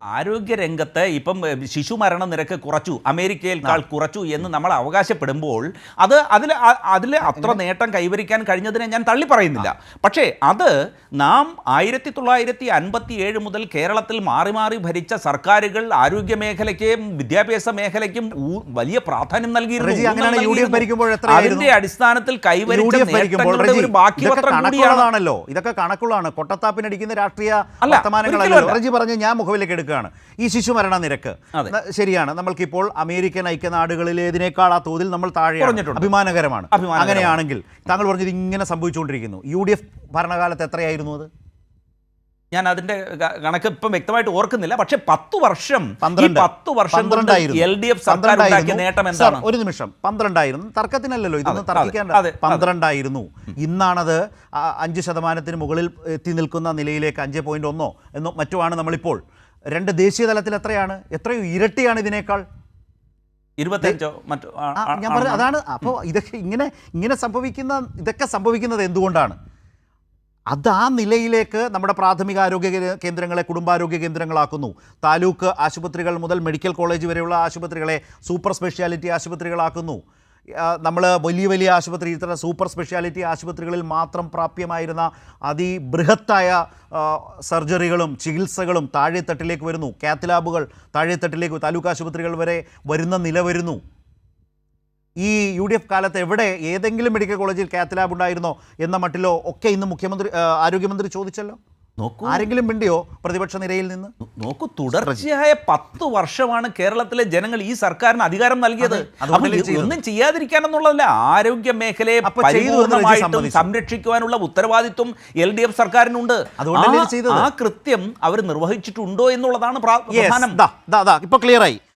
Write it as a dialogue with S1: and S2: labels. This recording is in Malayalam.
S1: ആരോഗ്യരംഗത്ത് ഇപ്പം ശിശുമരണ നിരക്ക് കുറച്ചു, അമേരിക്കയേക്കാൾ കുറച്ചു എന്ന് നമ്മൾ അവകാശപ്പെടുമ്പോൾ അതിൽ അത്ര നേട്ടം കൈവരിക്കാൻ കഴിഞ്ഞതിനെ ഞാൻ തള്ളി പറയുന്നില്ല. പക്ഷേ അത് നാം 1957 മുതൽ കേരളത്തിൽ മാറി മാറി ഭരിച്ച സർക്കാരുകൾ ആരോഗ്യ മേഖലയ്ക്കും വിദ്യാഭ്യാസ മേഖലയ്ക്കും വലിയ പ്രാധാന്യം നൽകിയിരുന്നു. അതിന്റെ അടിസ്ഥാനത്തിൽ കൈവരിച്ച നേട്ടങ്ങളുടെ ഒരു ബാക്കിപത്രം കൂടിയാണല്ലോ.
S2: ഇതൊക്കെ കണക്കുകളാണ്, കൊട്ടത്താപ്പിനടിക്കുന്ന രാഷ്ട്രീയ വർത്തമാനങ്ങളല്ല. പറഞ്ഞ് ഞാൻ മുഖവിലേക്ക് എടുക്കുക. ഈ ശിശുമരണ നിരക്ക് ശരിയാണ്, നമ്മൾക്കിപ്പോൾ അമേരിക്കൻ ഐക്യനാടുകളിലേതിനേക്കാൾ ആ തോതിൽ നമ്മൾ താഴെയാണ്, അഭിമാനകരമാണ്. അങ്ങനെയാണെങ്കിൽ താങ്കൾ പറഞ്ഞത് ഇങ്ങനെ സംഭവിച്ചുകൊണ്ടിരിക്കുന്നു. UDF ഭരണകാലത്ത് എത്രയായിരുന്നു അത്?
S1: ഞാൻ അതിന്റെ കണക്ക് ഇപ്പം വ്യക്തമായിട്ട് ഓർക്കുന്നില്ല. പക്ഷെ 10 വർഷം LDF സർക്കാർ ഉണ്ടാക്കിയ നേട്ടം എന്താണ്?
S2: ഒരു നിമിഷം, 12 ആയിരുന്നു. തർക്കത്തിനല്ലല്ലോ, ഇതൊന്നും തർക്കിക്കാൻ. 12 ആയിരുന്നു. ഇന്നാണത് 5% മുകളിൽ എത്തി നിൽക്കുന്ന നിലയിലേക്ക് 5.1 എന്നോ മറ്റുമാണ് നമ്മളിപ്പോൾ. രണ്ട് ദേശീയ തലത്തിൽ എത്രയോ ഇരട്ടിയാണ് ഇതിനേക്കാൾ.
S1: 25
S2: ഞാൻ പറഞ്ഞത് അതാണ്. അപ്പോൾ ഇതൊക്കെ സംഭവിക്കുന്നത് എന്തുകൊണ്ടാണ്? അത് ആ നിലയിലേക്ക് നമ്മുടെ പ്രാഥമിക ആരോഗ്യ കേന്ദ്രങ്ങളെ കുടുംബാരോഗ്യ കേന്ദ്രങ്ങളാക്കുന്നു. താലൂക്ക് ആശുപത്രികൾ മുതൽ മെഡിക്കൽ കോളേജ് വരെയുള്ള ആശുപത്രികളെ സൂപ്പർ സ്പെഷ്യാലിറ്റി ആശുപത്രികളാക്കുന്നു. നമ്മൾ വലിയ ആശുപത്രി, ഇത്തരം സൂപ്പർ സ്പെഷ്യാലിറ്റി ആശുപത്രികളിൽ മാത്രം പ്രാപ്യമായിരുന്ന അതിബൃഹത്തായ സർജറികളും ചികിത്സകളും താഴെത്തട്ടിലേക്ക് വരുന്നു. കാത്ത് ലാബുകൾ താഴെത്തട്ടിലേക്ക്, താലൂക്ക് ആശുപത്രികൾ വരെ വരുന്ന നില വരുന്നു. ഈ UDF കാലത്ത് എവിടെ ഏതെങ്കിലും മെഡിക്കൽ കോളേജിൽ കാത്ത് ലാബ് ഉണ്ടായിരുന്നോ എന്ന മട്ടിലോ ഒക്കെ ഇന്ന് ആരോഗ്യമന്ത്രി ചോദിച്ചല്ലോ. ആരെങ്കിലും മിണ്ടിയോ പ്രതിപക്ഷ നിരയിൽ നിന്ന്?
S1: നോക്കൂ, തുടർച്ചയായ 10 വർഷമാണ് കേരളത്തിലെ ജനങ്ങൾ ഈ സർക്കാരിന് അധികാരം നൽകിയത്. ഒന്നും ചെയ്യാതിരിക്കാനെന്നുള്ളതല്ല, ആരോഗ്യ മേഖലയെ പരിപൂർണമായിട്ടും സംരക്ഷിക്കുവാനുള്ള ഉത്തരവാദിത്വം LDF സർക്കാരിനുണ്ട്. ആ കൃത്യം അവർ നിർവഹിച്ചിട്ടുണ്ടോ എന്നുള്ളതാണ് പ്രധാനം.
S2: ഇപ്പൊ ക്ലിയറായി.